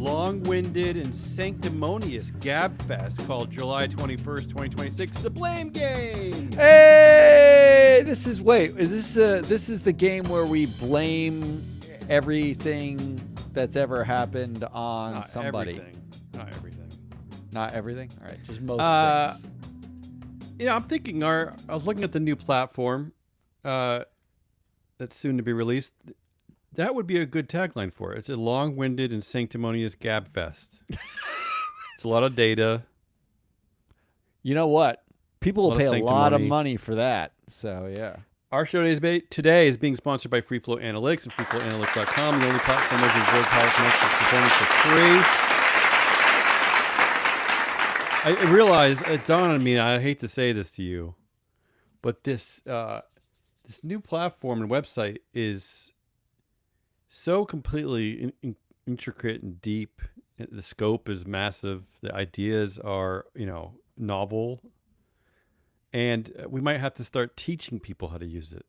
long-winded and sanctimonious gab fest called July 21st, 2026, the Blame Game. Hey, this is the game where we blame everything that's ever happened on Not somebody. Everything. Not everything. Not everything? All right, just most things. Yeah, I'm thinking I was looking at the new platform that's soon to be released. That would be a good tagline for it. It's a long-winded and sanctimonious gab fest. It's a lot of data. You know what? People will It's a pay lot of a lot of sanctimony. money for that. So, yeah. Our show today is being sponsored by FreeFlow Analytics and FreeFlowAnalytics.com, the only platform making Word PowerPoint performance for free. I realize, it dawned on me, I hate to say this to you, but this new platform and website is so completely intricate and deep. The scope is massive. The ideas are, novel. And we might have to start teaching people how to use it.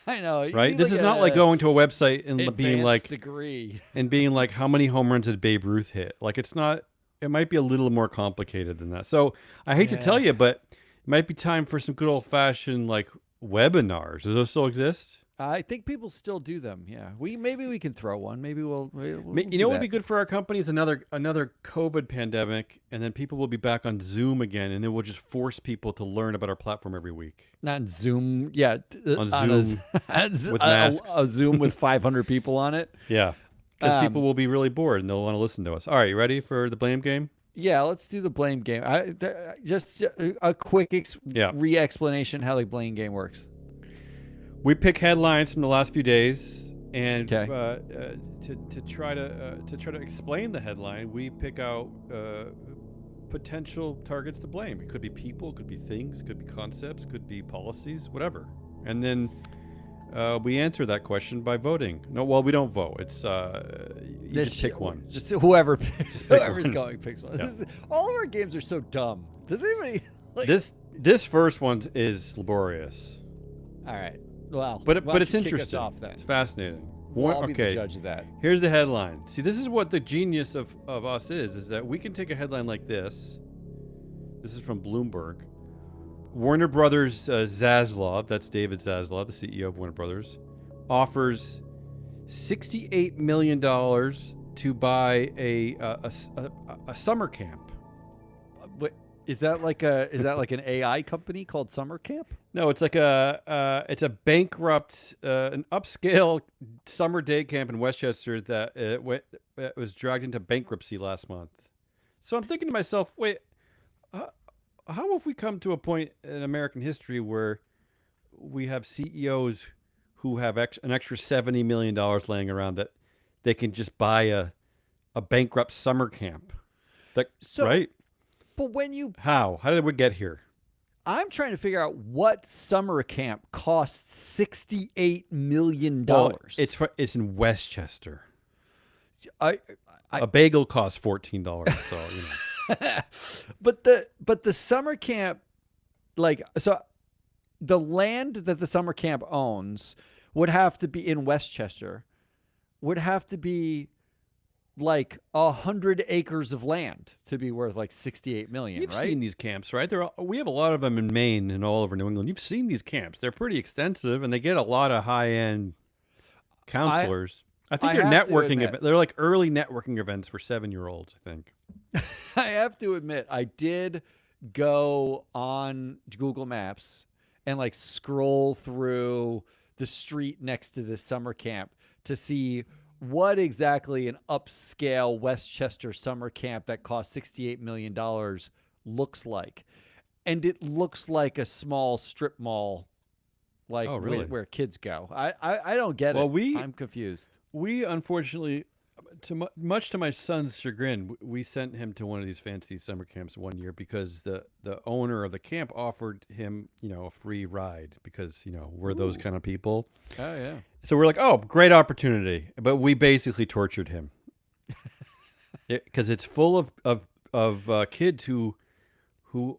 I know. Right? This is not like going to a website and being like, degree. and being like, how many home runs did Babe Ruth hit? Like, it's not, it might be a little more complicated than that. So I hate to tell you, but it might be time for some good old fashioned like webinars. Does those still exist? I think people still do them. Yeah, maybe we can throw one. Maybe we'll You know what would be good for our company is another COVID pandemic, and then people will be back on Zoom again, and then we'll just force people to learn about our platform every week. Not on Zoom. Yeah, On Zoom with masks. A Zoom with 500 people on it. Yeah, because people will be really bored and they'll want to listen to us. All right, you ready for the blame game? Yeah, let's do the blame game. Just a quick re-explanation how the blame game works. We pick headlines from the last few days, and Okay. to try to explain the headline, we pick out potential targets to blame. It could be people, it could be things, it could be concepts, could be policies, whatever. And then we answer that question by voting. No, well, we don't vote. It's you just pick one. Just whoever, Just pick whoever's one. going picks one. Yeah. All of our games are so dumb. Does anybody like This first one is laborious, All right. Well, but why don't it's you kick us interesting. off then. It's fascinating. Well, I'll be the Okay. judge of that. Here's the headline. See, this is what the genius of us is that we can take a headline like this. This is from Bloomberg. Warner Brothers Zaslav, that's David Zaslav, the CEO of Warner Brothers, offers $68 million to buy a summer camp. What is that like an AI company called Summer Camp? No, it's like it's a bankrupt, an upscale summer day camp in Westchester that was dragged into bankruptcy last month. So I'm thinking to myself, wait, how have we come to a point in American history where we have CEOs who have an extra $70 million laying around that they can just buy a bankrupt summer camp? Right? But when you How did we get here? I'm trying to figure out what summer camp costs $68 million. Well, it's in Westchester. I A bagel costs $14, so you know. but the summer camp, the land that the summer camp owns would have to be in Westchester, would have to be like 100 acres of land to be worth like 68 million. You've right? seen these camps, right? We have a lot of them in Maine and all over New England. You've seen these camps. They're pretty extensive, and they get a lot of high-end counselors. I think I they're have to networking admit- events. They're like early networking events for 7-year-olds, I think. I have to admit, I did go on Google Maps and like scroll through the street next to this summer camp to see what exactly an upscale Westchester summer camp that costs $68 million looks like. And it looks like a small strip mall, like Oh, really? where kids go. I don't get Well, it. I'm confused. We unfortunately, much to my son's chagrin, we sent him to one of these fancy summer camps one year because the owner of the camp offered him, a free ride because, we're those kind of people. Oh, yeah. So we're like, oh, great opportunity. But we basically tortured him because it's full of kids who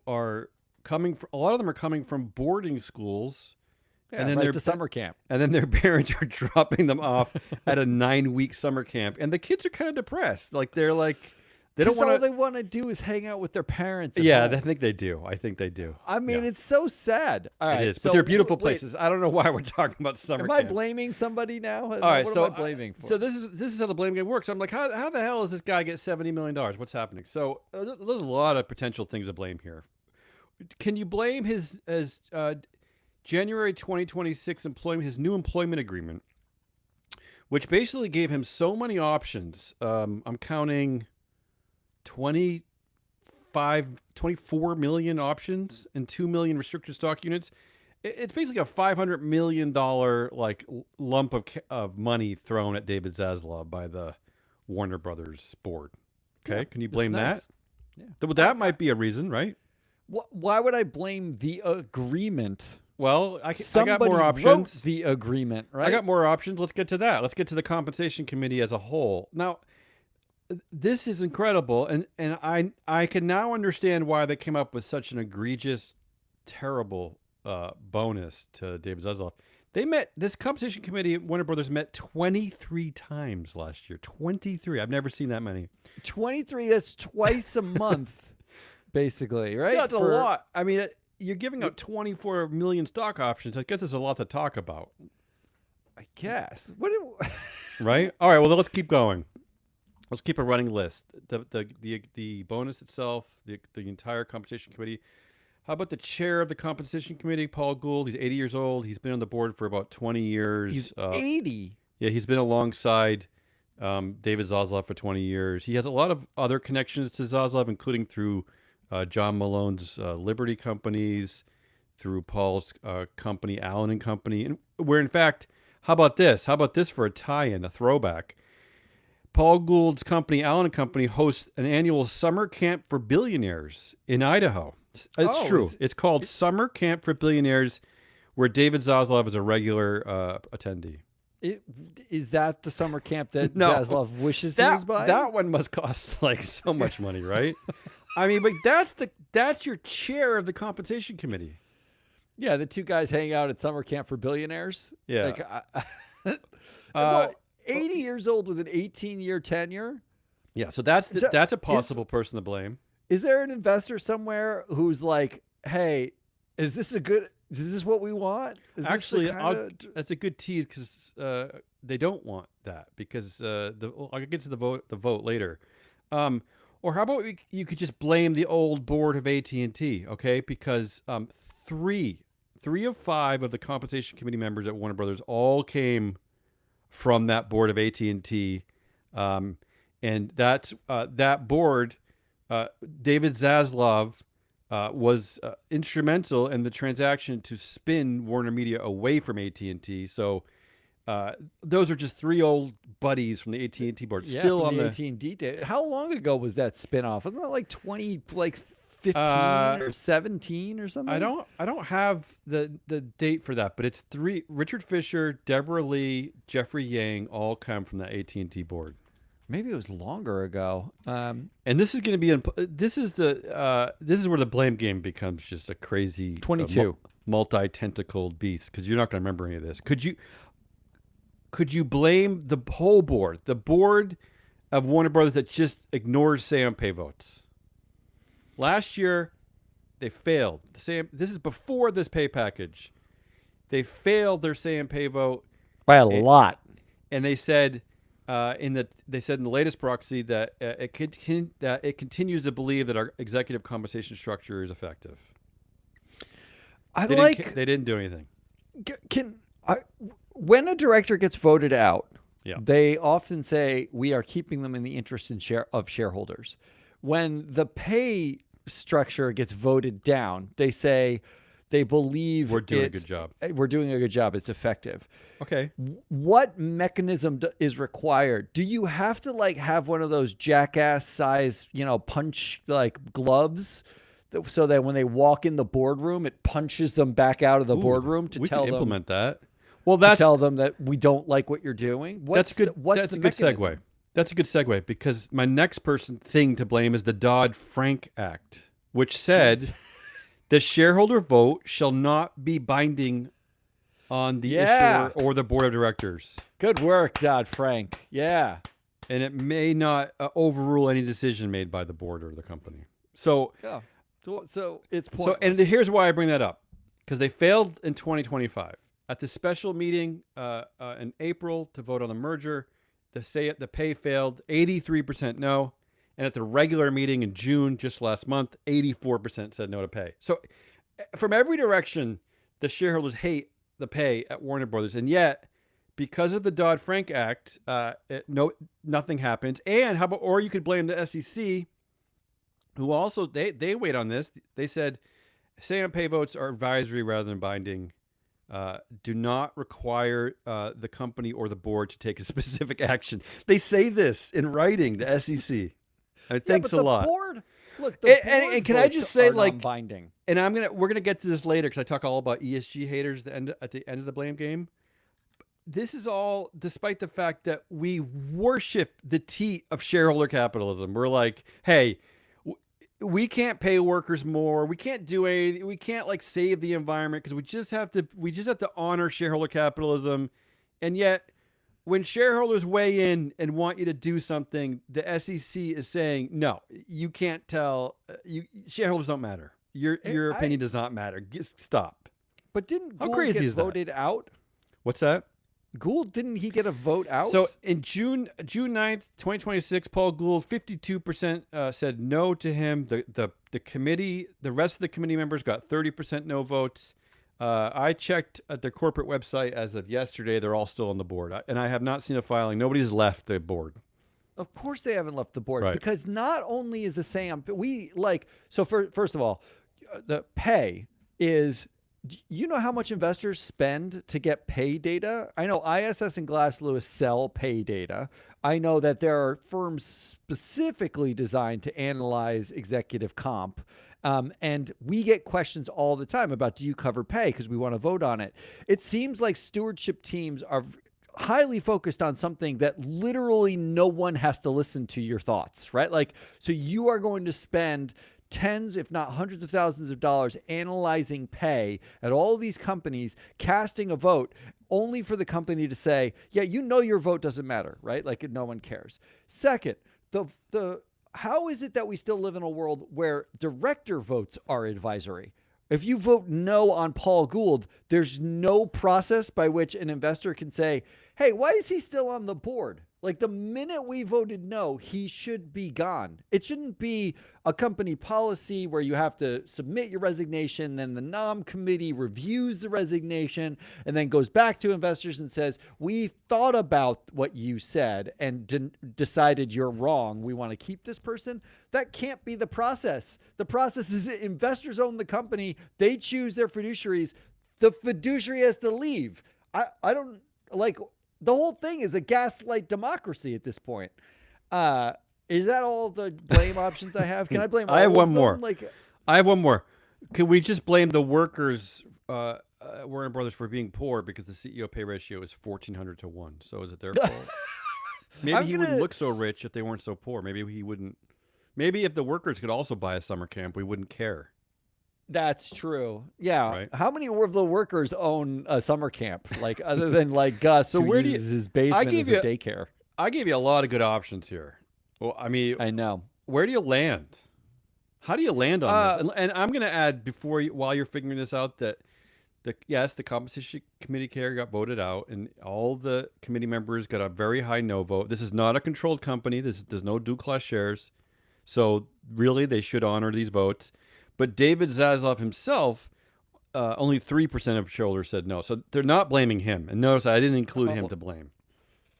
are coming from, a lot of them are coming from boarding schools Yeah, and then right their to summer camp. and then their parents are dropping them off at a 9-week summer camp, and the kids are kind of depressed. Like they're like, they don't Because all want to. they want to do is hang out with their parents. At Yeah, home. I think they do. I think they do. I mean, Yeah, it's so sad. All right, it is. so But they're beautiful wait, places. I don't know why we're talking about summer Am I camps. blaming somebody now? All right, what so am I blaming for? so this is how the blame game works. I'm like, how the hell does this guy get $70 million? What's happening? So there's a lot of potential things to blame here. Can you blame his January 2026 employment, his new employment agreement, which basically gave him so many options? I'm counting 24 million options and 2 million restricted stock units. It's basically a $500 million like lump of money thrown at David Zaslav by the Warner Brothers board. Okay, Yeah, can you that's blame nice. that? Yeah. That might be a reason, right? Why would I blame the agreement? Well, I got Somebody more wrote options. the agreement, right? I got more options. Let's get to that. Let's get to the compensation committee as a whole. Now, this is incredible, and I can now understand why they came up with such an egregious, terrible bonus to David Zaslav. This compensation committee at Warner Brothers met 23 times last year. 23. I've never seen that many. 23. That's twice a month, basically, right? Yeah, that's a lot. I mean, you're giving out 24 million stock options. I guess there's a lot to talk about, I guess. right? All right. Well, let's keep going. Let's keep a running list. The bonus itself, the entire compensation committee. How about the chair of the compensation committee, Paul Gould? He's 80 years old. He's been on the board for about 20 years. He's 80. Yeah, he's been alongside David Zaslav for 20 years. He has a lot of other connections to Zaslav, including through John Malone's Liberty companies, through Paul's company, Allen and Company. And where, in fact, how about this? How about this for a tie-in, a throwback? Paul Gould's company, Allen and Company, hosts an annual summer camp for billionaires in Idaho. It's true. It's called Summer Camp for Billionaires, where David Zaslav is a regular attendee. Is that the summer camp that No. Zaslav wishes he was buying? That one must cost like so much money, right? I mean, but that's your chair of the compensation committee. Yeah, the two guys hang out at summer camp for billionaires. Yeah. Like, well, 80 years old with an 18-year tenure. Yeah, so that's a possible person to blame. Is there an investor somewhere who's like, "Hey, is this what we want?" Actually, that's a good tease because they don't want that because I'll get to the vote later. Or how about you could just blame the old board of AT&T, okay? Because three of 5 of the compensation committee members at Warner Brothers all came from that board of AT&T, and that board. David Zaslav was instrumental in the transaction to spin Warner Media away from AT&T. So those are just 3 old buddies from the AT&T board, still on the AT&T day. How long ago was that spinoff? Wasn't that like 15 or 17 or something? I don't have the date for that, but it's 3. Richard Fisher, Deborah Lee, Jeffrey Yang all come from the AT&T board. Maybe it was longer ago. And this is going to be this is where the blame game becomes just a crazy 22 multi-tentacled beast, because you're not going to remember any of this. Could you blame the whole board, the board of Warner Brothers that just ignores say-on-pay votes? Last year, they failed. This is before this pay package. They failed their say-on-pay vote by a lot, and they said. In the latest proxy that it continues to believe that our executive compensation structure is effective. They didn't do anything. When a director gets voted out, Yeah. they often say we are keeping them in the interest of shareholders. When the pay structure gets voted down, they say they believe We're doing a good job. We're doing a good job. It's effective. Okay. What mechanism is required? Do you have to have one of those jackass size, punch gloves, so that when they walk in the boardroom, it punches them back out of the boardroom to tell them implement that. Well, that's tell them that we don't like what you're doing. That's good. That's a good segue. That's a good segue, because my next thing to blame is the Dodd-Frank Act, which said the shareholder vote shall not be binding on the Yeah. issuer or the board of directors. Good work, Dodd-Frank. Yeah. And it may not overrule any decision made by the board or the company. So, Yeah. So it's so pointless. and here's why I bring that up. Because they failed in 2025. At the special meeting in April to vote on the merger, the pay failed, 83% no. And at the regular meeting in June, just last month, 84% said no to pay. So from every direction, the shareholders hate the pay at Warner Brothers. And yet, because of the Dodd-Frank Act, nothing happens. And how about, or you could blame the SEC, who also, they wait on this. They said, say on pay votes are advisory rather than binding. Do not require the company or the board to take a specific action. They say this in writing, the SEC. Thanks a lot. Board, look, and can I just say, like, binding. And we're gonna get to this later because I talk all about ESG haters at the end of the blame game. This is all despite the fact that we worship the teat of shareholder capitalism. We're like, hey, we can't pay workers more. We can't do anything. We can't like save the environment because we just have to honor shareholder capitalism. And yet, when shareholders weigh in and want you to do something, the SEC is saying, no, you can't tell. Shareholders don't matter. Your opinion does not matter. Stop. But didn't How Gould crazy get is that? voted out? What's that? Gould, didn't he get a vote out? So in June 9th, 2026, Paul Gould, 52% said no to him. The committee, the rest of the committee members got 30% no votes. I checked at their corporate website as of yesterday. They're all still on the board. And I have not seen a filing. Nobody's left the board. Of course they haven't left the board. Right. Because not only is the same, first of all, the pay is, you know how much investors spend to get pay data? I know ISS and Glass Lewis sell pay data. I know that there are firms specifically designed to analyze executive comp. And we get questions all the time about, do you cover pay? Because we want to vote on it. It seems like stewardship teams are highly focused on something that literally no one has to listen to your thoughts, right? Like, so you are going to spend tens, if not hundreds of thousands of dollars analyzing pay at all these companies, casting a vote only for the company to say, yeah, you know, your vote doesn't matter, right? Like, no one cares. Second, how is it that we still live in a world where director votes are advisory? If you vote no on Paul Gould, there's no process by which an investor can say, hey, why is he still on the board? Like, the minute we voted no, he should be gone. It shouldn't be a company policy where you have to submit your resignation, then the nom committee reviews the resignation and then goes back to investors and says, we thought about what you said and decided you're wrong. We want to keep this person. That can't be the process. The process is investors own the company. They choose their fiduciaries. The fiduciary has to leave. I don't like... The whole thing is a gaslight democracy at this point. Is that all the blame options I have? Can I blame all I have of one them? more. Like, I have one more. Can we just blame the workers, Warner Brothers, for being poor because the CEO pay ratio is 1,400 to 1? So is it their fault? Maybe he wouldn't look so rich if they weren't so poor. Maybe he wouldn't. Maybe if the workers could also buy a summer camp, we wouldn't care. that's true. Yeah. Right. How many of the workers own a summer camp? Like, other than like Gus, So who where do uses you- his basement gave as you- a daycare? I gave you a lot of good options here. Well, I mean, I know. where do you land? How do you land on this? And I'm going to add while you're figuring this out that the compensation committee chair got voted out, and all the committee members got a very high no vote. This is not a controlled company. There's no dual class shares, so really they should honor these votes. But David Zaslav himself, only 3% of shareholders said no, so they're not blaming him. And notice I didn't include him to blame.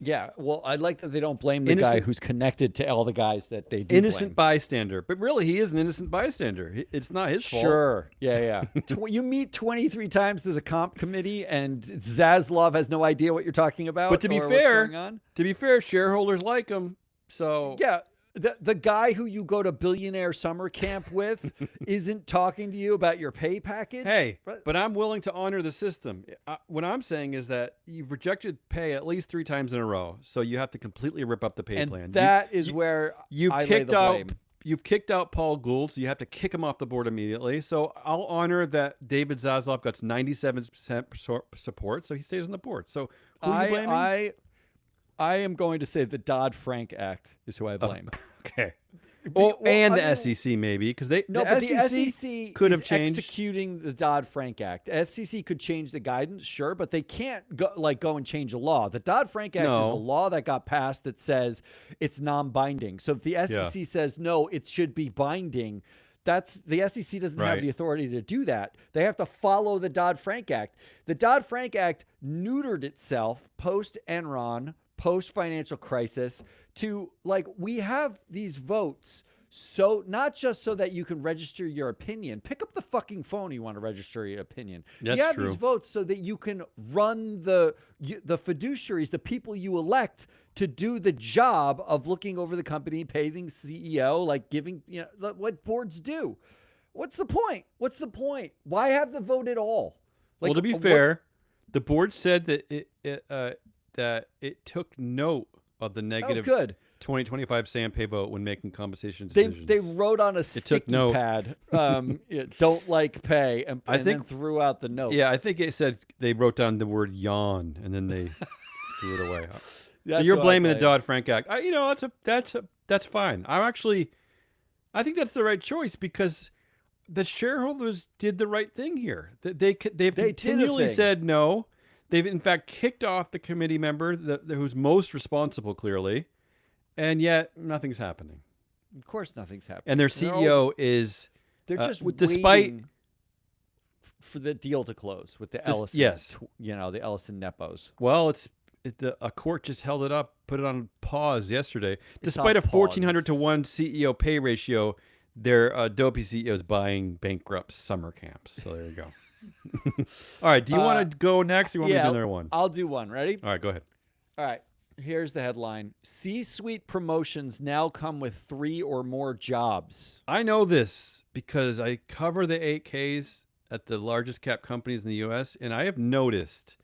Yeah. Well, I like that they don't blame the guy who's connected to all the guys that they do Innocent blame. bystander, but really he is an innocent bystander. It's not his fault. Sure. Yeah, yeah. You meet 23 times as a comp committee, and Zaslav has no idea what you're talking about. But to be or what's fair, going on. shareholders like him. So Yeah, the guy who you go to billionaire summer camp with isn't talking to you about your pay package. hey, But- but I'm willing to honor the system. What I'm saying is that you've rejected pay at least 3 times in a row, so you have to completely rip up the pay and plan. that is where You've I lay kicked the out blame. you've kicked out Paul Gould, so you have to kick him off the board immediately. So I'll honor that David Zaslav got 97% support, so he stays on the board. So who are you blaming? I am going to say the Dodd-Frank Act is who I blame. Okay. The SEC maybe, because the SEC could have changed executing the Dodd-Frank Act. SEC could change the guidance, sure, but they can't go and change a law. The Dodd-Frank Act is a law that got passed that says it's non-binding. So if the SEC says no, it should be binding. The SEC doesn't have the authority to do that. They have to follow the Dodd-Frank Act. The Dodd-Frank Act neutered itself post-Enron, post-financial crisis, to we have these votes, so not just so that you can register your opinion. Pick up the fucking phone. You want to register your opinion. That's you have true. These votes so that you can run the fiduciaries, the people you elect to do the job of looking over the company, paying the CEO, giving what boards do. What's the point? Why have the vote at all? Well, to be fair, the board said that it took note of the negative 2025 Sam-Pay vote when making compensation decisions. They wrote on a sticky pad, don't pay, and then threw out the note. Yeah, I think it said they wrote down the word yawn, and then they threw it away. So you're blaming the Dodd-Frank Act. That's fine. I think that's the right choice because the shareholders did the right thing here. They've continually said no. They've, in fact, kicked off the committee member who's most responsible, clearly, and yet nothing's happening. Of course nothing's happening. And their CEO is... They're just waiting for the deal to close with the Ellison. Yes. The Ellison Nepos. Well, a court just held it up, put it on pause yesterday. Despite a 1,400 to 1 CEO pay ratio, their dopey CEO is buying bankrupt summer camps. So there you go. All right. Do you want to go next? Or you want me to do another one? I'll do one. Ready? All right. Go ahead. All right. Here's the headline. C-suite promotions now come with 3 or more jobs. I know this because I cover the 8Ks at the largest cap companies in the U.S., and I have noticed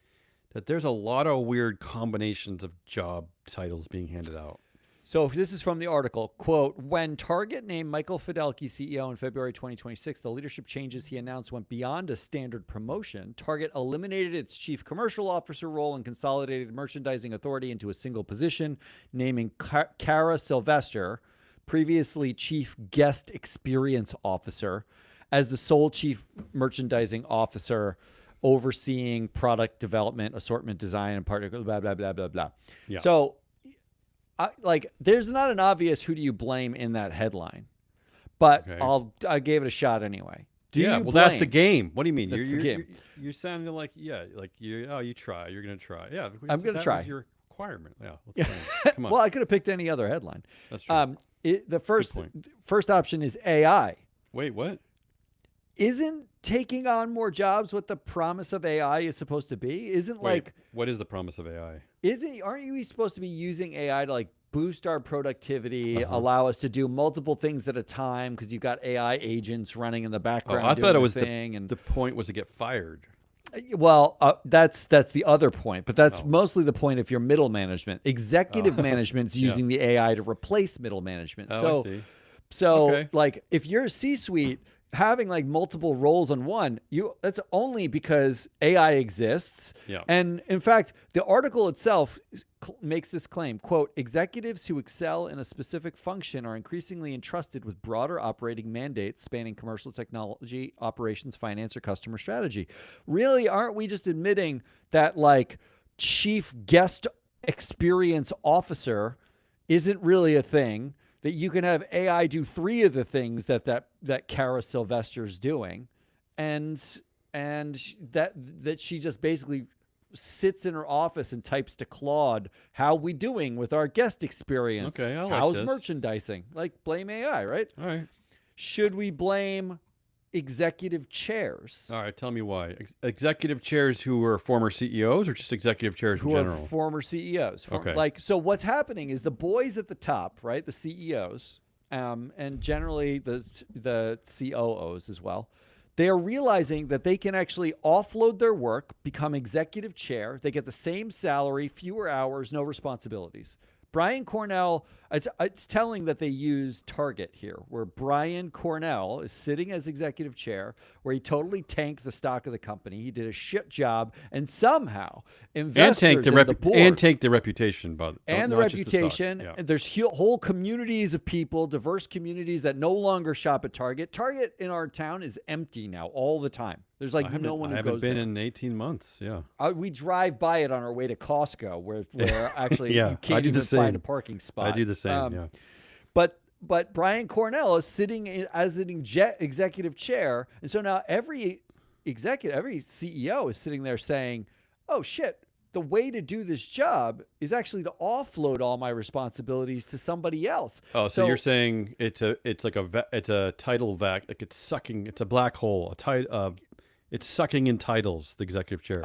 that there's a lot of weird combinations of job titles being handed out. So this is from the article, quote, when Target named Michael Fidelki CEO in February 2026, the leadership changes he announced went beyond a standard promotion. Target eliminated its chief commercial officer role and consolidated merchandising authority into a single position, naming Cara Sylvester, previously chief guest experience officer, as the sole chief merchandising officer overseeing product development, assortment design, and particular blah, blah, blah, blah, blah. Yeah. So there's not an obvious who do you blame in that headline, but okay. I gave it a shot anyway. That's the game. What do you mean? That's the game. You're sounding like you try. You're gonna try. Yeah, I'm gonna try. Was your requirement. Yeah. Let's come on. Well, I could have picked any other headline. That's true. The first option is AI. Wait, what? Isn't taking on more jobs what the promise of AI is supposed to be? What is the promise of AI? Aren't you supposed to be using AI to boost our productivity, allow us to do multiple things at a time because you've got AI agents running in the background? I thought it was the point was to get fired. Well, that's the other point, but that's mostly the point if you're middle management. Executive management's using the AI to replace middle management. I see. So if you're a C-suite, having multiple roles on one, that's only because AI exists. Yeah. And in fact, the article itself makes this claim, quote, executives who excel in a specific function are increasingly entrusted with broader operating mandates spanning commercial technology, operations, finance, or customer strategy. Really, aren't we just admitting that chief guest experience officer isn't really a thing? That you can have AI do 3 of the things that Cara Sylvester's doing, and that she just basically sits in her office and types to Claude, how we doing with our guest experience? Okay, I like how's this. Merchandising? Blame AI, right? All right. Should we blame executive chairs? All right, tell me why. Executive chairs who were former CEOs or just executive chairs in general? Who are former CEOs. Okay. So what's happening is the boys at the top, right, the CEOs, and generally the COOs as well, they are realizing that they can actually offload their work, become executive chair. They get the same salary, fewer hours, no responsibilities. Brian Cornell It's telling that they use Target here, where Brian Cornell is sitting as executive chair, where he totally tanked the stock of the company. He did a shit job, and somehow investors and in the board take the reputation, but and the not just stock. reputation. Yeah. And there's whole communities of people, diverse communities that no longer shop at Target. Target in our town is empty now all the time. There's like no one who I haven't goes been there. in 18 months. Yeah. We drive by it on our way to Costco, where actually Yeah, you I can't do the even find a same. parking spot. I do the same. Yeah. But Brian Cornell is sitting as an executive chair, and so now every CEO is sitting there saying, "Oh shit, the way to do this job is actually to offload all my responsibilities to somebody else." Oh, so you're saying it's like a title vac, like it's sucking, it's a black hole, it's sucking in titles, the executive chair,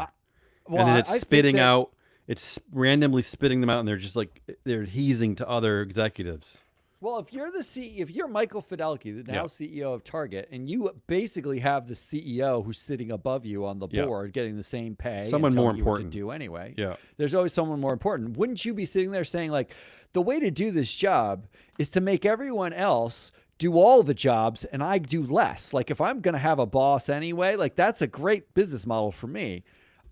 well, and then I it's think spitting that- out, it's randomly spitting them out, and they're just like they're heezing to other executives. Well, if you're Michael Fidelki, the now CEO of Target, and you basically have the CEO who's sitting above you on the board, getting the same pay, Someone and more telling you what important. to do anyway. Yeah. There's always someone more important. Wouldn't you be sitting there saying like, the way to do this job is to make everyone else do all the jobs and I do less? Like if I'm going to have a boss anyway, like that's a great business model for me.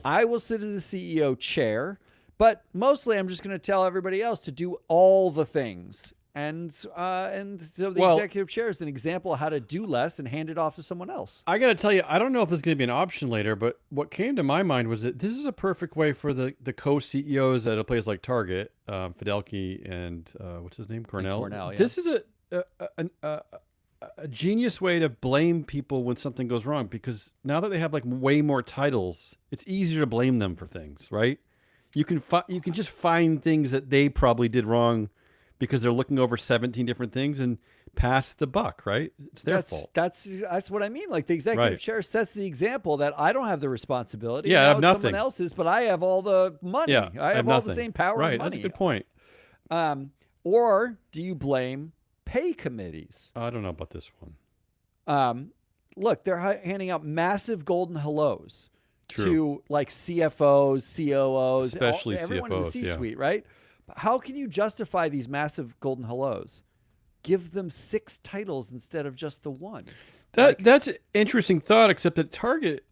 I will sit as the CEO chair, but mostly I'm just going to tell everybody else to do all the things. And so the executive chair is an example of how to do less and hand it off to someone else. I got to tell you, I don't know if this is going to be an option later, but what came to my mind was that this is a perfect way for the co-CEOs at a place like Target, Fidelki and what's his name, Cornell. Cornell, yeah. This is a genius way to blame people when something goes wrong, because now that they have like way more titles, it's easier to blame them for things, right? You can just find things that they probably did wrong because they're looking over 17 different things and pass the buck, right? It's their fault. That's what I mean. Like the executive chair sets the example that I don't have the responsibility. Yeah, I have it's nothing. Someone else's, but I have all the money. Yeah, I have all nothing. the same power Right, and money. that's a good point. Or do you blame pay committees? I don't know about this one. Look, they're handing out massive golden hellos True. to like CFOs, COOs, Especially everyone in the CFOs, yeah. C-suite, right? How can you justify these massive golden hellos? Give them 6 titles instead of just the one. That's an interesting thought, except that Target,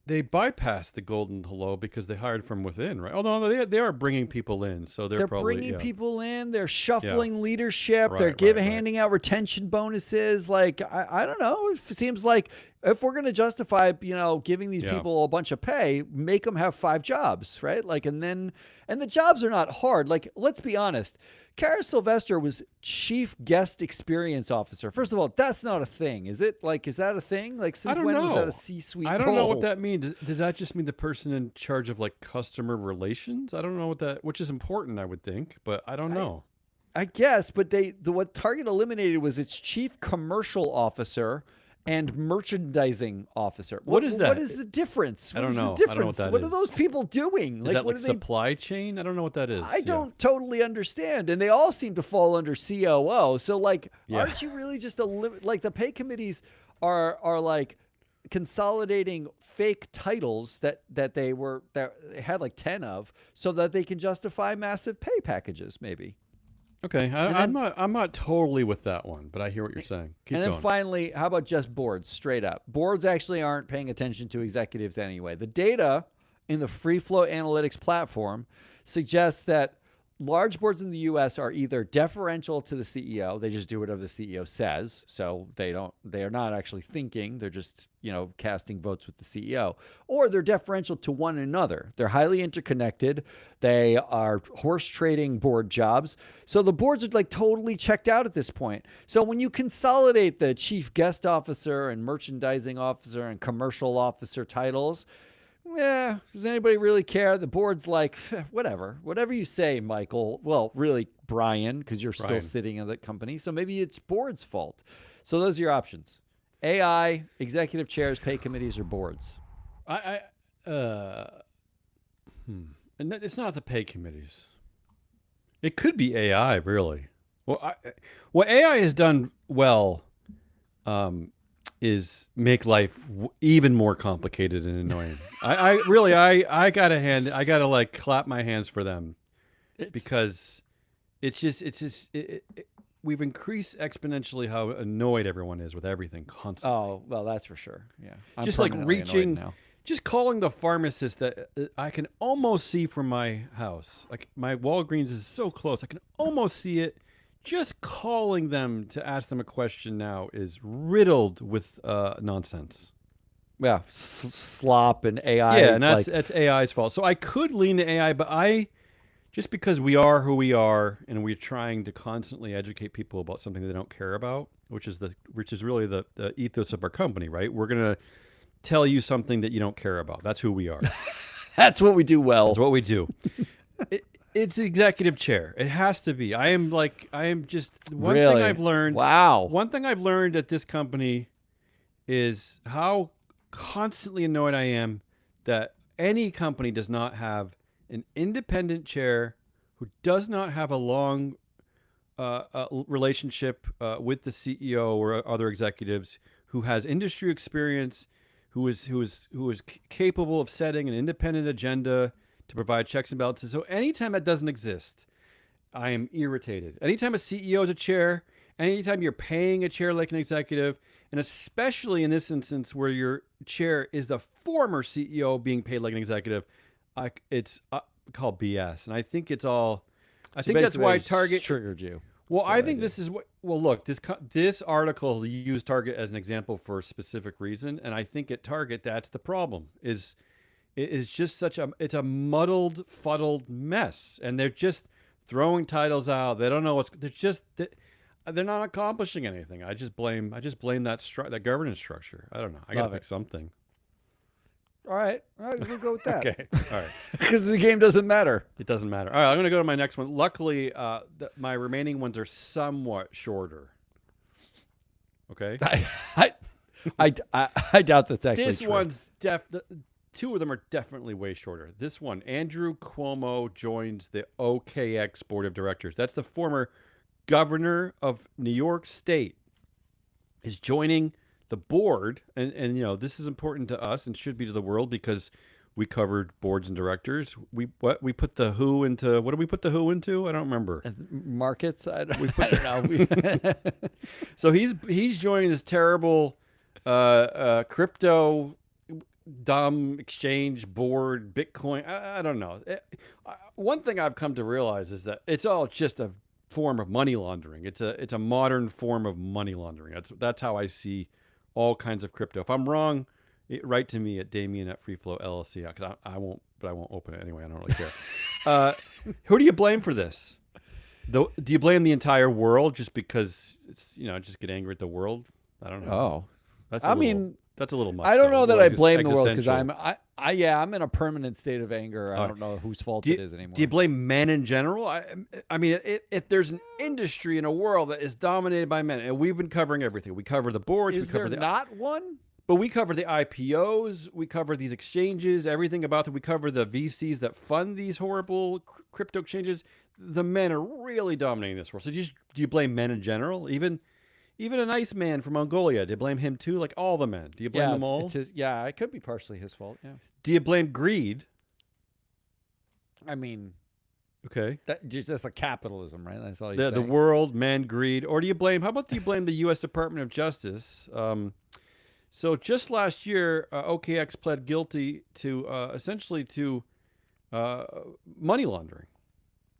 they bypassed the golden hello because they hired from within, right? Although they are bringing people in, so they're probably bringing yeah. people in. They're shuffling leadership. Right, They're right. handing out retention bonuses. Like I don't know. It seems like if we're going to justify, giving these people a bunch of pay, make them have 5 jobs, right? Like, and the jobs are not hard. Like, let's be honest. Kara Sylvester was chief guest experience officer. First of all, that's not a thing, is it? Like, is that a thing? Like, since when was that a C-suite I don't know what role? that means. Does that just mean the person in charge of like customer relations? I don't know which is important, I would think, but I don't know. I guess, but what Target eliminated was its chief commercial officer and merchandising officer. What is that? What is the difference? I don't know. What is the I don't know what difference? that What are is. those people doing? Is that what like do they supply chain? I don't know what that is. I don't totally understand, and they all seem to fall under COO. So, like, aren't you really just like the pay committees are like consolidating fake titles that they had like 10 of, so that they can justify massive pay packages, maybe. Okay, I'm not totally with that one, but I hear what you're saying. Keep And then going. finally, how about just boards, straight up? Boards actually aren't paying attention to executives anyway. The data in the FreeFlow Analytics platform suggests that large boards in the U.S. are either deferential to the CEO. They just do whatever the CEO says. So they are not actually thinking. They're just, casting votes with the CEO. Or they're deferential to one another. They're highly interconnected. They are horse trading board jobs. So the boards are like totally checked out at this point. So when you consolidate the chief guest officer and merchandising officer and commercial officer titles, does anybody really care? The board's like, whatever you say, Michael. Well, really, Brian, because you're still sitting in the company. So maybe it's board's fault. So those are your options: AI, executive chairs, pay committees, or boards. And it's not the pay committees. It could be AI, really. Well, what AI has done well is make life even more complicated and annoying. I gotta like clap my hands for them because we've increased exponentially how annoyed everyone is with everything constantly. Oh, well, that's for sure. Yeah. I'm Just like permanently annoyed reaching, now. just calling the pharmacist that I can almost see from my house. Like my Walgreens is so close, I can almost see it. Just calling them to ask them a question now is riddled with nonsense. Yeah, slop and AI. Yeah, and like, that's AI's fault. So I could lean to AI, but just because we are who we are and we're trying to constantly educate people about something they don't care about, which is really the ethos of our company, right? We're gonna tell you something that you don't care about. That's who we are. that's what we do well. That's what we do. It's the executive chair. It has to be. I am just one thing Really? I've learned. Wow. One thing I've learned at this company is how constantly annoyed I am that any company does not have an independent chair who does not have a long relationship with the CEO or other executives, who has industry experience, who is capable of setting an independent agenda to provide checks and balances. So anytime that doesn't exist, I am irritated. Anytime a CEO is a chair, anytime you're paying a chair like an executive, and especially in this instance where your chair is the former CEO being paid like an executive, it's called BS. And I think it's all. I think that's why Target triggered you. Well, So I think did. this is what. Well, look, this article used Target as an example for a specific reason, and I think at Target that's the problem. It is just it's a muddled, fuddled mess, and they're just throwing titles out. They don't know they're not accomplishing anything. I just blame that governance structure. I don't know. I got to pick something. All right, we'll go with that. Okay, all right. Because the game doesn't matter. It doesn't matter. All right, I'm going to go to my next one. Luckily, my remaining ones are somewhat shorter. Okay. I doubt that's actually This true. one's two of them are definitely way shorter. This one, Andrew Cuomo joins the OKX board of directors. That's the former governor of New York State. Is joining the board, and this is important to us and should be to the world because we covered boards and directors. We put the who into what do we put the who into? I don't remember. Markets. I don't know. So he's joining this terrible crypto dumb exchange board, Bitcoin. I don't know. One thing I've come to realize is that it's all just a form of money laundering. It's a modern form of money laundering. That's how I see all kinds of crypto. If I'm wrong, write to me at Damien at FreeFlow LLC, because I won't open it anyway. I don't really care. Who do you blame for this? Do you blame the entire world just because it's just get angry at the world? I don't know. Oh, That's a little much. I don't know that I blame the world because existential. I'm in a permanent state of anger. I don't know whose fault it is anymore. Do you blame men in general? I mean, if there's an industry in a world that is dominated by men, and we've been covering everything. We cover the boards. Is we cover there not one? But we cover the IPOs. We cover these exchanges. Everything about them. We cover the VCs that fund these horrible crypto exchanges. The men are really dominating this world. So do you blame men in general? Even a nice man from Mongolia, do you blame him too? Like all the men, do you blame them all? It could be partially his fault. Yeah. Do you blame greed? I mean, okay, that's like capitalism, right? That's all. The world, men, greed, or do you blame? How about you blame the U.S. Department of Justice? So just last year, OKX pled guilty to essentially to money laundering.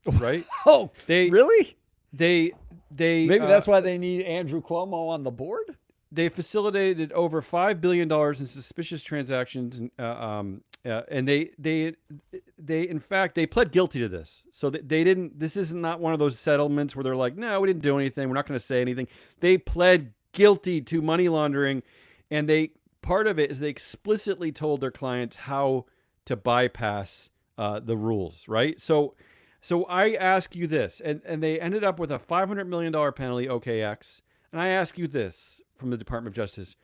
Right? Oh, really? They maybe that's why they need Andrew Cuomo on the board. They facilitated over $5 billion in suspicious transactions, and they in fact they pled guilty to this. So they didn't. This is not one of those settlements where they're like, no, we didn't do anything. We're not going to say anything. They pled guilty to money laundering, and part of it is they explicitly told their clients how to bypass the rules. Right. So I ask you this, and they ended up with a $500 million penalty, OKX. And I ask you this from the Department of Justice.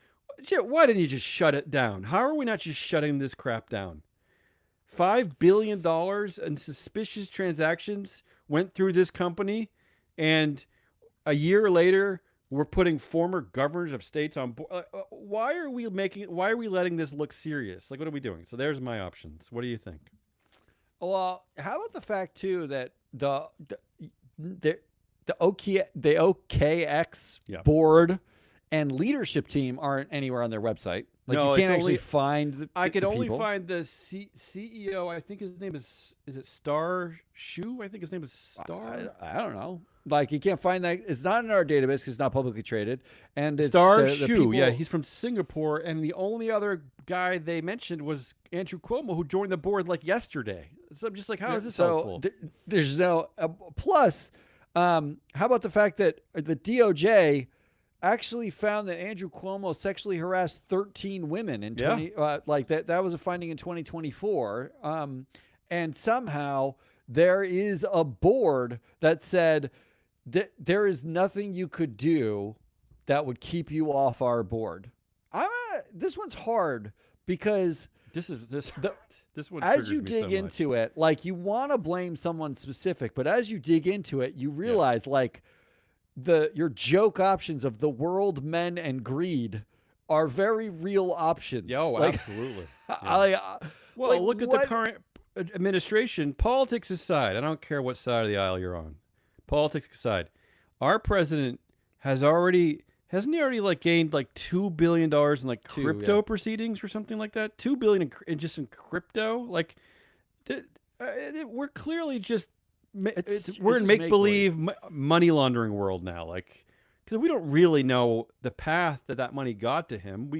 Why didn't you just shut it down? How are we not just shutting this crap down? $5 billion in suspicious transactions went through this company, and a year later, we're putting former governors of states on board. Why are we letting this look serious? Like, what are we doing? So there's my options. What do you think? Well, how about the fact too that the OKX Yeah. board and leadership team aren't anywhere on their website. Like No, you it's can't actually only- find the I could the only people. find the CEO. I think his name is it Star Shu? I think his name is Star. I don't know. Like you can't find that. It's not in our database because it's not publicly traded. And it's Star the Shu. people, Yeah, he's from Singapore, and the only other guy they mentioned was Andrew Cuomo, who joined the board like yesterday. So I'm just like, how is this helpful? There's no plus. How about the fact that the DOJ actually found that Andrew Cuomo sexually harassed 13 women in 20 like that was a finding in 2024. And somehow there is a board that said that there is nothing you could do that would keep you off our board. This one's hard because This one as triggers you me dig so much. into it, like you want to blame someone specific, but as you dig into it, you realize like your joke options of the world, men, and greed are very real options. Oh, like, absolutely. Yeah. Well, Well, look at the current administration. Politics aside, I don't care what side of the aisle you're on. Politics aside, our president hasn't he already like gained like $2 billion in like crypto proceedings or something like that? $2 billion just in crypto. Like, we're clearly just we're in make believe money laundering world now. Like, because we don't really know the path that money got to him.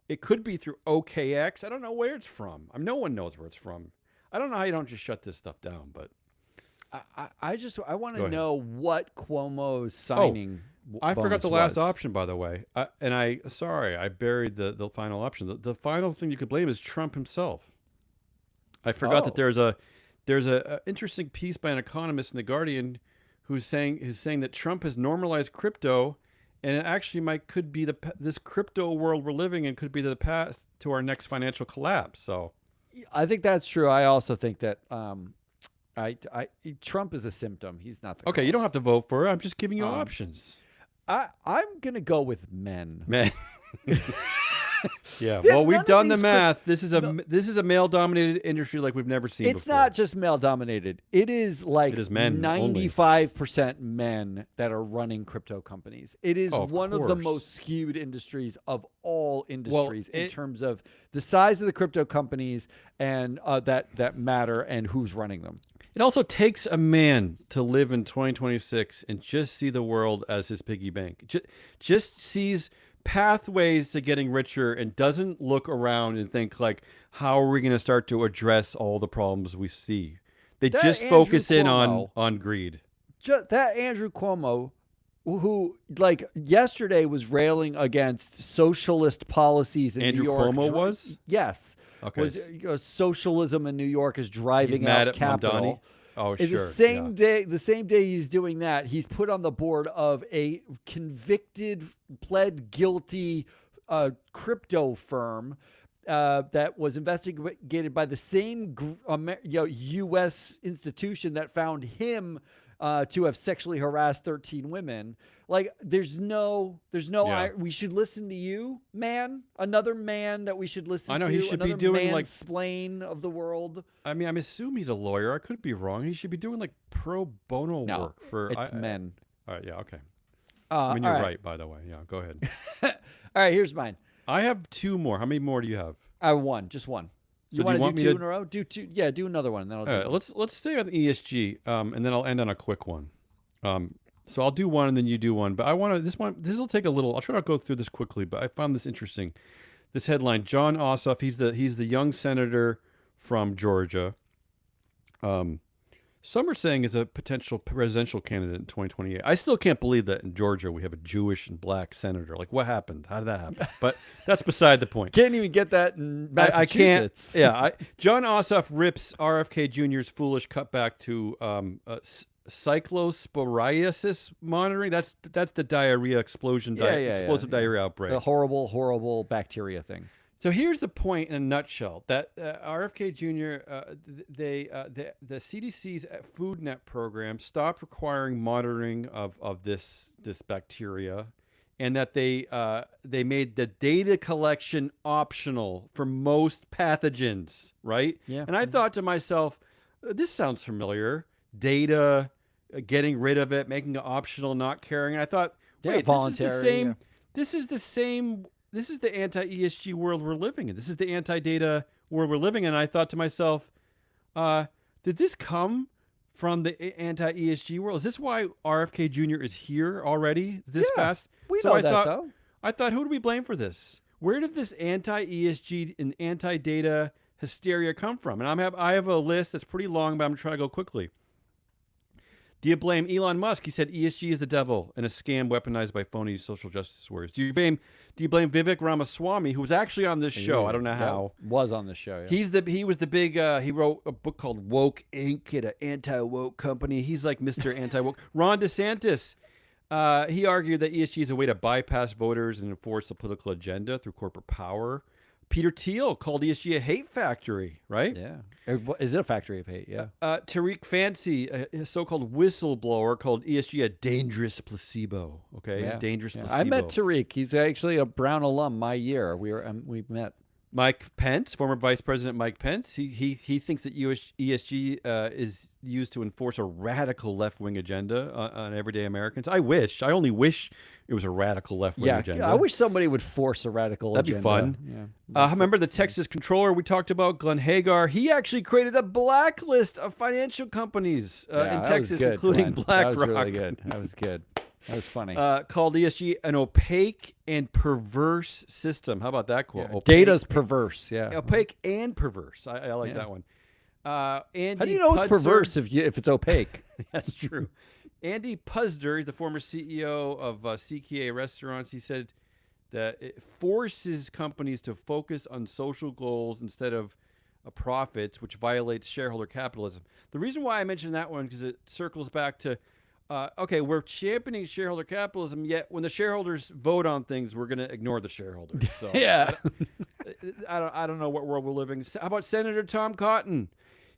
It could be through OKX. I don't know where it's from. No one knows where it's from. I don't know how you don't just shut this stuff down, but I want to know what Cuomo's signing. I forgot the bonus last option, by the way. I buried the final option. The final thing you could blame is Trump himself. I forgot that there's a interesting piece by an economist in the Guardian who's saying that Trump has normalized crypto, and it actually could be this crypto world we're living in could be the path to our next financial collapse. So I think that's true. I also think that Trump is a symptom. He's not the okay. cause. You don't have to vote for it. I'm just giving you options. I'm gonna go with men. Man. Yeah. Well, we've done the math. This is a male-dominated industry like we've never seen before. It's not just male-dominated. It is like It is men 95% men that are running crypto companies. It is Of one of the course. most skewed industries of all industries in it- terms of the size of the crypto companies and that matter and who's running them. It also takes a man to live in 2026 and just see the world as his piggy bank. Just sees pathways to getting richer and doesn't look around and think like, how are we going to start to address all the problems we see? They That just Andrew focus in Cuomo- on greed. That Andrew Cuomo, who like yesterday was railing against socialist policies in Andrew New York. Cuomo was? Yes. Okay. Was socialism in New York is He's driving mad out at capital. Mamdani? Oh, And sure. the same day he's doing that, he's put on the board of a convicted, pled guilty crypto firm that was investigated by the same U.S. institution that found him to have sexually harassed 13 women. Like, there's no. Yeah. We should listen to you, man. Another man that we should listen to. I know, he should be another doing, like- mansplain of the world. I mean, I assume he's a lawyer. I could be wrong. He should be doing like pro bono No, work for. it's men. All right. Yeah. Okay. I mean, all you're right, by the way. Yeah. Go ahead. All right, here's mine. I have two more. How many more do you have? I have one, just one. So You do you want want to me do two to- in a row? Do two. Yeah, do another one. And then I'll do All right, one. let's stay on ESG, and then I'll end on a quick one. So I'll do one and then you do one. But I want to this will take a little. I'll try to go through this quickly, but I found this interesting. This headline: John Ossoff. He's the young senator from Georgia. Some are saying is a potential presidential candidate in 2028. I still can't believe that in Georgia we have a Jewish and black senator. Like, what happened? How did that happen? But that's beside the point. Can't even get that in I can't. Massachusetts. Yeah, John Ossoff rips RFK Jr.'s foolish cutback to cyclosporiasis monitoring. That's the diarrhea explosion, explosive diarrhea outbreak. The horrible bacteria thing. So here's the point in a nutshell: that RFK Jr. The CDC's FoodNet program stopped requiring monitoring of this bacteria, and that they made the data collection optional for most pathogens. Right? Yeah. And I thought to myself, this sounds familiar. Data, getting rid of it, making it optional, not caring. And I thought, Yeah, wait, voluntary, this is the same. This is the same. This is the anti-ESG world we're living in. This is the anti-data world we're living in. And I thought to myself, did this come from the anti-ESG world? Is this why RFK Jr. is here already this Yeah, fast? We So know I that, thought, though. I thought, who do we blame for this? Where did this anti-ESG and anti-data hysteria come from? And I have a list that's pretty long, but I'm trying to go quickly. Do you blame Elon Musk? He said ESG is the devil and a scam weaponized by phony social justice warriors. Do you blame Vivek Ramaswamy, who was actually on this show? I don't know Yeah, how. was on the show. Yeah. He was the big he wrote a book called Woke Inc. at an anti-woke company. He's like Mr. Anti-woke. Ron DeSantis, he argued that ESG is a way to bypass voters and enforce a political agenda through corporate power. Peter Thiel called ESG a hate factory, right? Yeah. Is it a factory of hate? Yeah. Tariq Fancy, a so-called whistleblower, called ESG a dangerous placebo. Okay, Yeah. dangerous Yeah. placebo. I met Tariq. He's actually a Brown alum my year. We met. Mike Pence, former Vice President Mike Pence, he thinks that ESG is used to enforce a radical left-wing agenda on everyday Americans. I only wish it was a radical left-wing agenda. I wish somebody would force a radical That'd be agenda. fun. Yeah. Remember the Texas controller we talked about, Glenn Hagar? He actually created a blacklist of financial companies in that was Texas, good, including Glenn. BlackRock. That was really good. That was good. That was funny. Called ESG an opaque and perverse system. How about that quote? Yeah. Opaque, Data's perverse. Yeah. opaque and perverse. I like Yeah. that one. Andy How do you know it's Pudzer- perverse if it's opaque? That's true. Andy Puzder, he's the former CEO of CKA Restaurants. He said that it forces companies to focus on social goals instead of profits, which violates shareholder capitalism. The reason why I mentioned that one because it circles back to, okay, we're championing shareholder capitalism, yet when the shareholders vote on things, we're going to ignore the shareholders. So Yeah. I don't know what world we're living in. How about Senator Tom Cotton?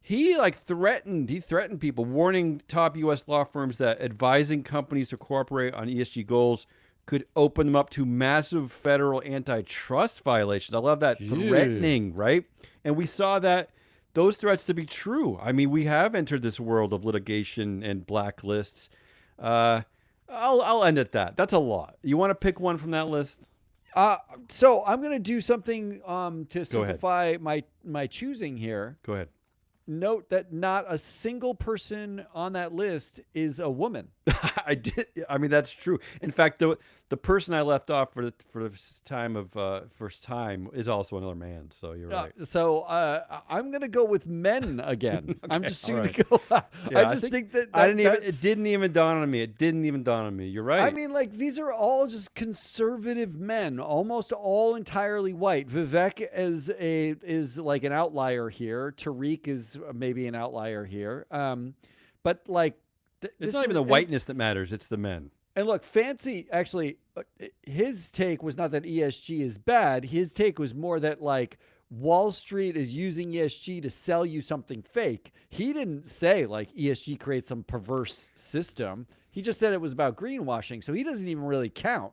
He threatened people, warning top U.S. law firms that advising companies to cooperate on ESG goals could open them up to massive federal antitrust violations. I love that threatening, right? And we saw that those threats to be true. I mean, we have entered this world of litigation and blacklists. I'll end at that. That's a lot. You want to pick one from that list? So I'm going to do something to Go ahead. simplify my choosing here. Go ahead. Note that not a single person on that list is a woman. I did. I mean, that's true. In fact, the person I left off for the first time is also another man. So you're right. So I'm gonna go with men again. I'm just all gonna right. go. Yeah, I just think that I didn't even. that's- It didn't even dawn on me. It didn't even dawn on me. You're right. I mean, like these are all just conservative men, almost all entirely white. Vivek is like an outlier here. Tariq is maybe an outlier here. But like, it's not even the whiteness that matters. It's the men. And look, Fancy actually, his take was not that ESG is bad. His take was more that like Wall Street is using ESG to sell you something fake. He didn't say like ESG creates some perverse system. He just said it was about greenwashing. So he doesn't even really count.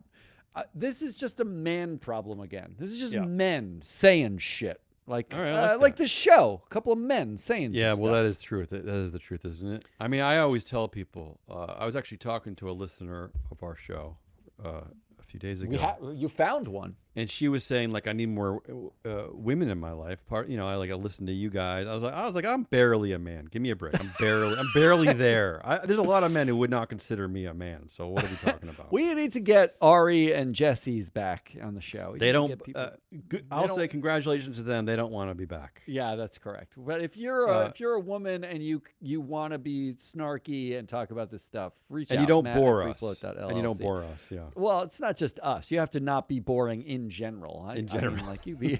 This is just a man problem again. This is just men saying shit. Like, All right, I like like that. the show, a couple of men saying Yeah, some well, stuff. that is truth. That is the truth, isn't it? I mean, I always tell people. I was actually talking to a listener of our show a few days ago. You found one. And she was saying like I need more women in my life. I listen to you guys. I was like I'm barely a man. Give me a break. I'm barely there. There's a lot of men who would not consider me a man. So what are we talking about? We need to get Ari and Jesse's back on the show. They You don't. get people- I'll don't- say congratulations to them. They don't want to be back. Yeah, that's correct. But if you're a woman and you want to be snarky and talk about this stuff, reach out. And you don't Matt bore at us. freefloat.llc. And you don't bore us. Yeah. Well, it's not just us. You have to not be boring in general. In general. I mean, like you be.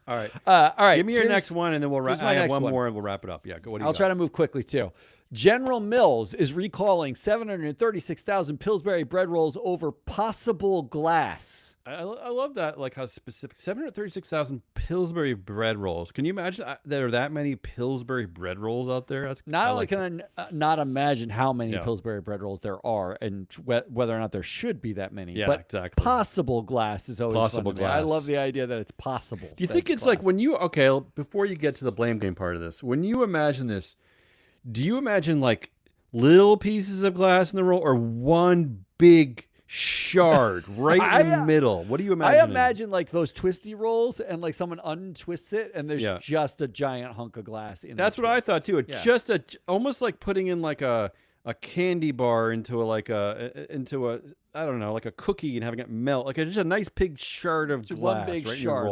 All right. All right. Give me your here's- next one, and then we'll wrap. here's my I have next one one. more, and we'll wrap it up. Yeah. What do you I'll got? try to move quickly too. General Mills is recalling 736,000 Pillsbury bread rolls over possible glass. I love that, like how specific. 736,000 Pillsbury bread rolls. Can you imagine there are that many Pillsbury bread rolls out there? Not only can I not imagine how many Yeah. Pillsbury bread rolls there are and whether or not there should be that many. Yeah, but exactly. possible glass is always Possible fun to me. I glass. love the idea that it's possible. Do you that think it's like glass. when you before you get to the blame game part of this, when you imagine this, do you imagine like little pieces of glass in the roll or one big shard right in the middle? What do you imagine? I imagine like those twisty rolls and like someone untwists it and there's just a giant hunk of glass in That's the what I twist. thought too. Yeah. Just almost like putting in like a candy bar into a I don't know, like a cookie and having it melt. Like just a nice big shard of Just glass one big right in your shard.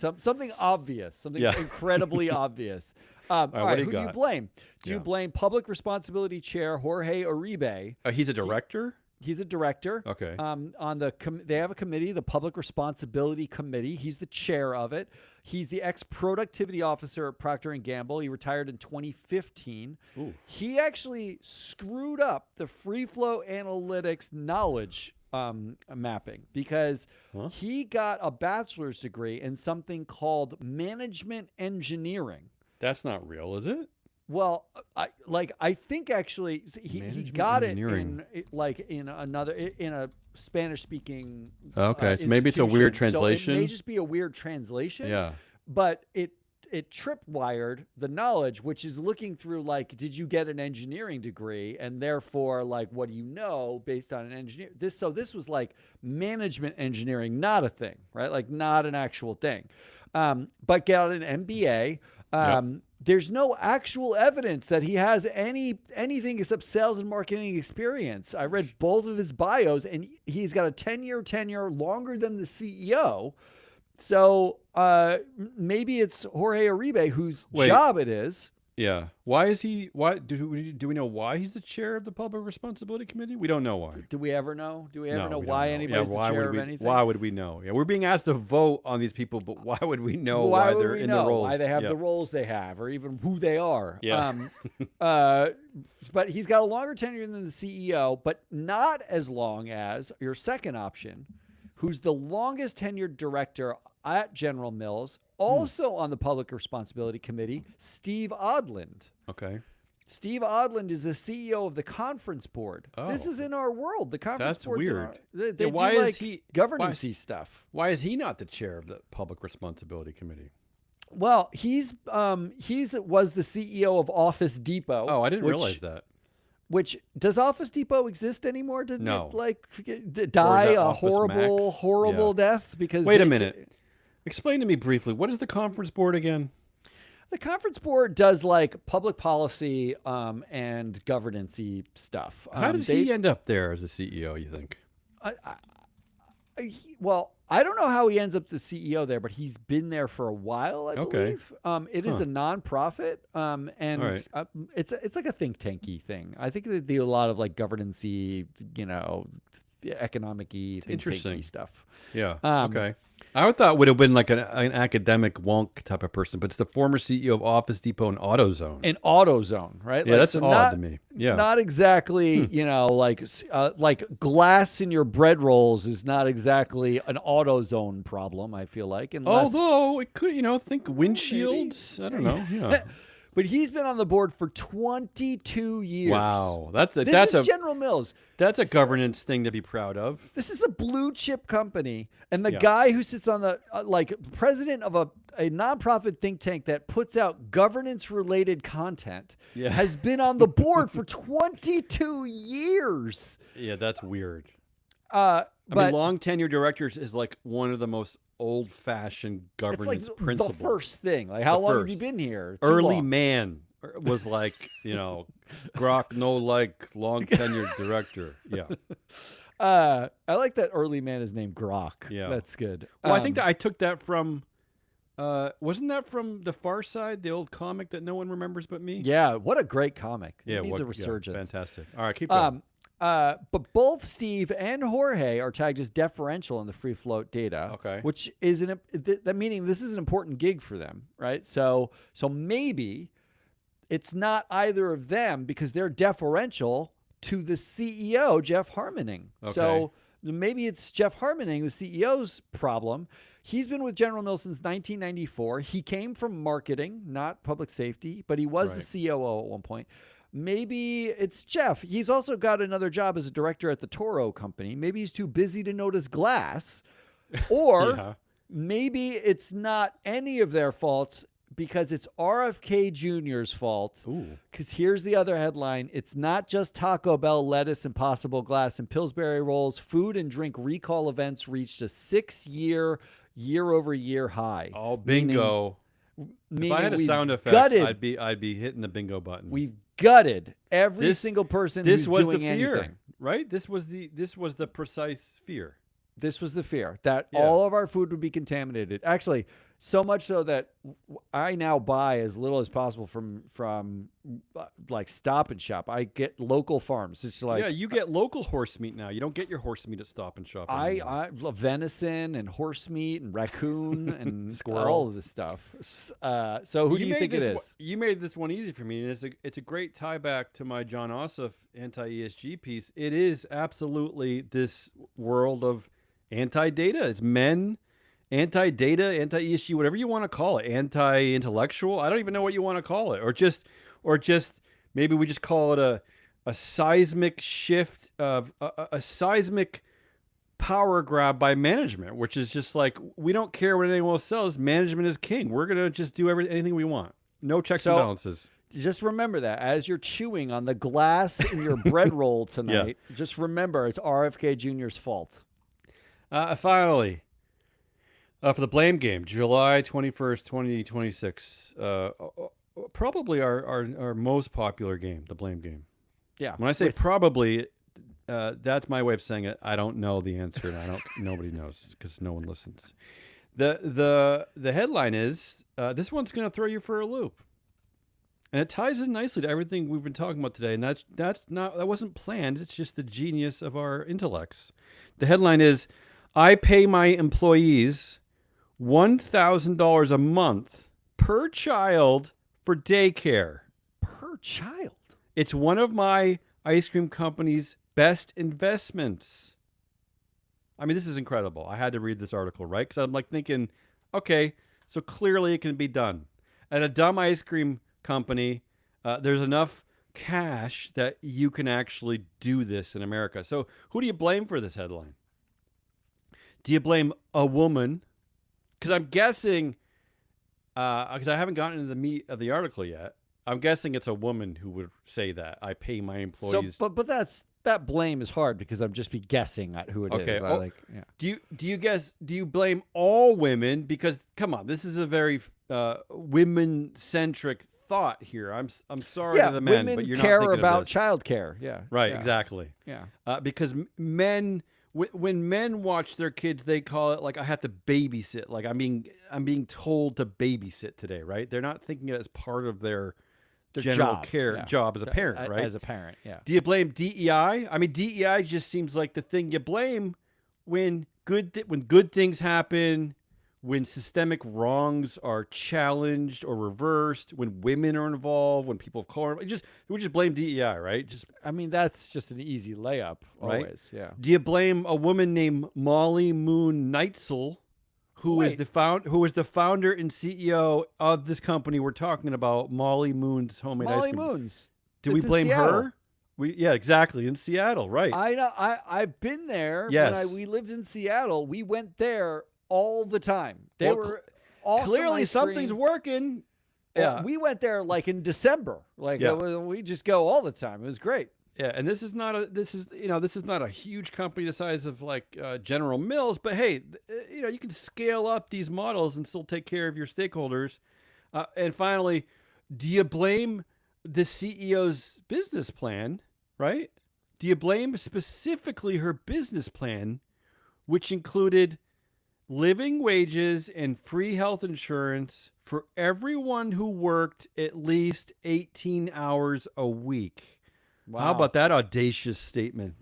roll. Something obvious, something incredibly obvious. All what right, do who you do you got? blame? Do you blame Public Responsibility Chair Jorge Uribe? He's a director? He's a director. Okay. On they have a committee, the Public Responsibility Committee. He's the chair of it. He's the ex-productivity officer at Procter and Gamble. He retired in 2015. Ooh. He actually screwed up the free flow analytics knowledge mapping because he got a bachelor's degree in something called management engineering. That's not real, is it? Well, I think actually he got it in a Spanish speaking. Okay, so maybe it's a weird translation. So it may just be a weird translation. Yeah. But it tripwired the knowledge, which is looking through like, did you get an engineering degree, and therefore like what do you know based on an engineer? This was like management engineering, not a thing, right? Like not an actual thing. But got an MBA. There's no actual evidence that he has anything except sales and marketing experience. I read both of his bios, and he's got a 10-year tenure, longer than the CEO. So maybe it's Jorge Uribe whose job it is. Yeah. Why is he? Why do we know why he's the chair of the Public Responsibility Committee? We don't know why. Do we ever know? Do we ever know we why don't know. anybody's the chair of anything? Why would we know? Yeah, we're being asked to vote on these people, but why would we know why they're in the roles? Why they have the roles they have, or even who they are? Yeah. But he's got a longer tenure than the CEO, but not as long as your second option, who's the longest tenured director at General Mills, also on the Public Responsibility Committee, Steve Odland. Okay. Steve Odland is the CEO of the Conference Board. Oh. This is in our world. The Conference That's Board's weird. They why do is like he governance-y stuff. Why is he not the chair of the Public Responsibility Committee? Well, was the CEO of Office Depot. Oh, I didn't realize that. Which does Office Depot exist anymore? Didn't No. it die a Office horrible Max? death? Because Wait a minute. Explain to me briefly. What is the Conference Board again? The Conference Board does like public policy and governance-y stuff. How did he end up there as the CEO, you think? Well, I don't know how he ends up the CEO there, but he's been there for a while, I believe. It is a nonprofit, and right. It's like a think tanky thing. I think they do a lot of like governance-y, economic-y, think tanky stuff. Yeah. Okay. I thought it would have been like an academic wonk type of person, but it's the former CEO of Office Depot and AutoZone. An AutoZone, right? Yeah, that's odd to me. Yeah. Not exactly, like glass in your bread rolls is not exactly an AutoZone problem, I feel like. Although it could, think windshields. I don't know. Yeah. But he's been on the board for 22 years. Wow. This is General Mills. That's a governance thing to be proud of. This is a blue chip company. And the guy who sits on the, president of a nonprofit think tank that puts out governance related content has been on the board for 22 years. Yeah, that's weird. But long tenure directors is like one of the most old-fashioned governance principles. The first thing. Like, how long have you been here? Early man was like, Grok, no like long tenured director. Yeah. I like that early man is named Grok. Yeah. That's good. Well, I think that I took that from, wasn't that from The Far Side, the old comic that no one remembers but me? Yeah. What a great comic. Yeah. It needs a resurgence. Fantastic. All right, keep going. But both Steve and Jorge are tagged as deferential in the free float data. Okay. Which is that meaning this is an important gig for them, right? So maybe it's not either of them because they're deferential to the CEO, Jeff Harmening. Okay. So maybe it's Jeff Harmening, the CEO's problem. He's been with General Mills since 1994. He came from marketing, not public safety, but he was the COO at one point. Maybe it's Jeff. He's also got another job as a director at the Toro Company. Maybe he's too busy to notice glass. Or maybe it's not any of their faults because it's RFK Jr.'s fault. Ooh. Because here's the other headline. It's not just Taco Bell, lettuce, Impossible Glass, and Pillsbury rolls. Food and drink recall events reached a 6-year, year-over-year high. Oh, bingo. If I had a we've sound effect, gutted, I'd be hitting the bingo button. we've gutted every This- single person This who's was doing the fear, anything. right? This was the precise fear. This was the fear that Yeah. all of our food would be contaminated. Actually, so much so that I now buy as little as possible from like Stop and Shop. I get local farms. It's like Yeah, you get local horse meat now. You don't get your horse meat at Stop and Shop anymore. I love venison and horse meat and raccoon and Squirrel. all of this stuff. So who do you made think it this is? You made this one easy for me, and it's a great tie back to my John Ossoff anti-ESG piece. It is absolutely this world of anti-data. It's men, anti-data, anti-ESG, whatever you want to call it, anti-intellectual. I don't even know what you want to call it, or just maybe we just call it a seismic shift of a seismic power grab by management, which is just like, we don't care what anyone else says. Management is king. We're gonna just do anything we want. No checks and balances. Just remember that as you're chewing on the glass in your bread roll tonight, just remember it's RFK Jr.'s fault. Finally, for the blame game, July 21st, 2026. Probably our most popular game, the blame game. Yeah. When I say probably, that's my way of saying it. I don't know the answer, and nobody knows because no one listens. The headline is this one's going to throw you for a loop, and it ties in nicely to everything we've been talking about today. And that wasn't planned. It's just the genius of our intellects. The headline is, I pay my employees $1,000 a month per child for daycare. Per child. It's one of my ice cream company's best investments. I mean, this is incredible. I had to read this article, right? Because I'm like thinking, okay, so clearly it can be done. At a dumb ice cream company, there's enough cash that you can actually do this in America. So who do you blame for this headline? Do you blame a woman? Because I'm guessing, because I haven't gotten into the meat of the article yet, I'm guessing it's a woman who would say that. I pay my employees. So, but that blame is hard because I'm just be guessing at who it is. Okay. I Do you blame all women? Because come on, this is a very women-centric thought here. I'm sorry to the men, women but you're care not thinking about of this. childcare. Yeah. Right, Yeah. exactly. Yeah. Because men, when men watch their kids, they call it like, I have to babysit. Like I'm being told to babysit today, right? They're not thinking it as part of their general job, care yeah. job as a parent, right? As a parent, yeah. Do you blame DEI? I mean, DEI just seems like the thing you blame when good things happen, when systemic wrongs are challenged or reversed, when women are involved, when people of color. We just blame DEI, right? I mean, that's just an easy layup, Right? always. Yeah. Do you blame a woman named Molly Moon Neitzel, who is the founder and CEO of this company we're talking about, Molly Moon's Homemade Ice Molly Cream? Moons. Do we It's in blame Seattle. her? Yeah, exactly, in Seattle, right? I know. I've been there. Yes. We lived in Seattle. We went there all the time. They Well, were awesome Clearly, ice something's cream. working. Well, Yeah, we went there like in December. Like Yeah. we just go all the time. It was great. yeah, and this is not a huge company the size of like General Mills, but hey, you can scale up these models and still take care of your stakeholders. And finally, do you blame the CEO's business plan? Right? Do you blame specifically her business plan, which included living wages and free health insurance for everyone who worked at least 18 hours a week? Wow. How about that audacious statement?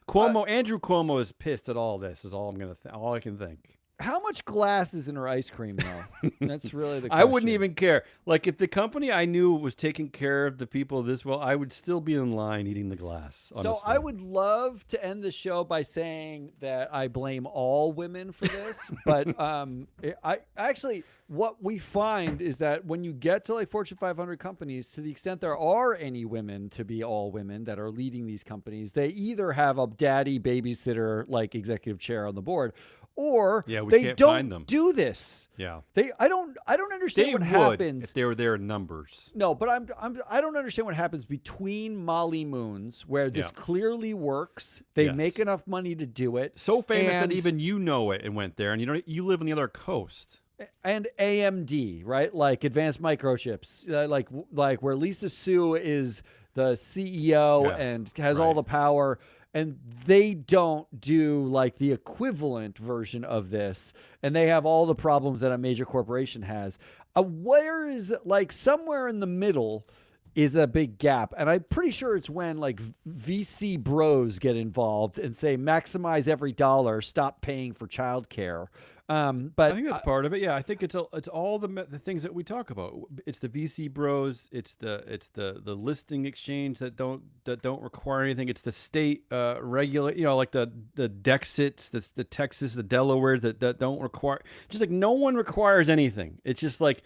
Andrew Cuomo is pissed at all this. Is all all I can think. How much glass is in her ice cream, though? That's really the question. I wouldn't even care. Like if the company I knew was taking care of the people this well, I wowould still be in line eating the glass. Honestly. So I would love to end the show by saying that I blame all women for this, but I actually what we find is that when you get to like Fortune 500 companies, to the extent there are any women to be all women that are leading these companies, they either have a daddy babysitter like executive chair on the board, or Yeah, we they can't don't find them. do this. Yeah. I don't understand They what would happens. if they were there in numbers. No, but I don't understand what happens between Molly Moons, where this Yeah. clearly works. They Yes. make enough money to do it. So famous and, that even you know it and went there, and you live on the other coast. and AMD, right? Like Advanced Microchips, like where Lisa Su is the CEO Yeah, and has all right. the power. And they don't do like the equivalent version of this, and they have all the problems that a major corporation has. Where is like somewhere in the middle is a big gap, and I'm pretty sure it's when like VC bros get involved and say maximize every dollar, stop paying for childcare. But I think that's part of it. Yeah, I think it's all the things that we talk about. It's the VC bros. It's the listing exchange that don't require anything. It's the state regulate. Like the Dexits, the Texas, the Delawares that don't require. Just like no one requires anything. It's just like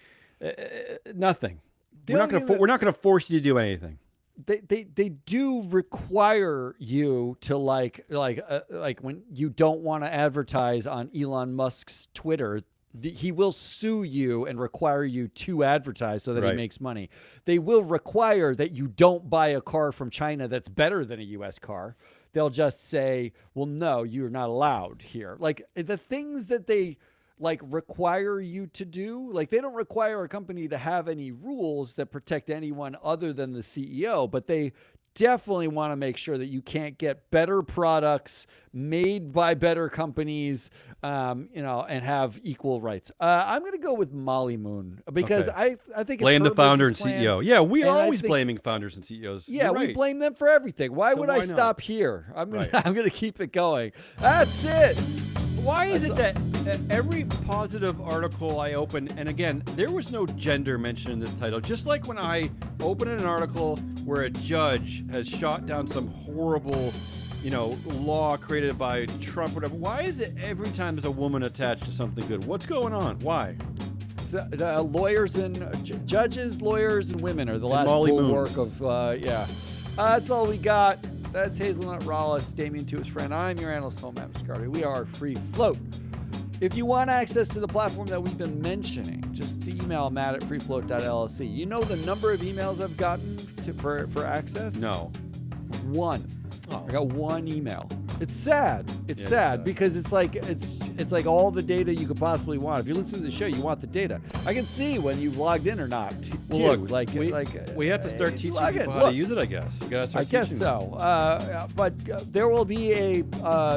nothing. We're not gonna force you to do anything. They do require you to like when you don't want to advertise on Elon Musk's Twitter, he will sue you and require you to advertise so that he Right. makes money. They will require that you don't buy a car from China that's better than a US car. They'll just say, well, no, you're not allowed here. Like the things that they like require you to do, like they don't require a company to have any rules that protect anyone other than the CEO, but they definitely want to make sure that you can't get better products made by better companies, and have equal rights. I'm going to go with Molly Moon because Okay. I think Blame it's the founder and business plan. CEO. Yeah, we And are I always think- blaming founders and CEOs. Yeah, You're we right. blame them for everything. Why So would I why not? stop here? I'm gonna Right. I'm gonna keep it going. That's it. Why is it that every positive article I open, and again, there was no gender mentioned in this title, just like when I open an article where a judge has shot down some horrible, law created by Trump, whatever. Why is it every time there's a woman attached to something good? What's going on? Why? The lawyers and judges, lawyers, and women are the last Molly bulwark Moons. of that's all we got. That's Hazelnut Rawless, Damien to his friend. I'm your analyst, Matt Muscardi. We are Free Float. If you want access to the platform that we've been mentioning, just email Matt at freefloat.llc. You know the number of emails I've gotten for access? No. One. Oh. I got one email. It's sad. It's Yeah, it's sad sad. because it's like all the data you could possibly want. If you listen to the show, you want the data. I can see when you've logged in or not. Well, too. look, like we have to start teaching log in. people how Look, to use it, I guess. We gotta start I guess teaching so. But there will be a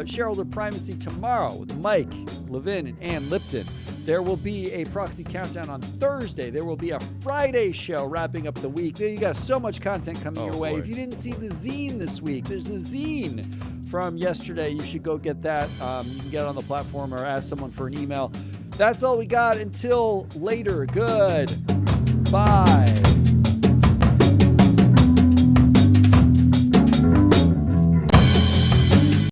shareholder primacy tomorrow with Mike Levin and Ann Lipton. There will be a proxy countdown on Thursday. There will be a Friday show wrapping up the week. You got so much content coming Oh, your way. boy. If you didn't see the zine this week, there's a zine from yesterday. You should go get that. You can get it on the platform or ask someone for an email. That's all we got. Until later. Good. Bye.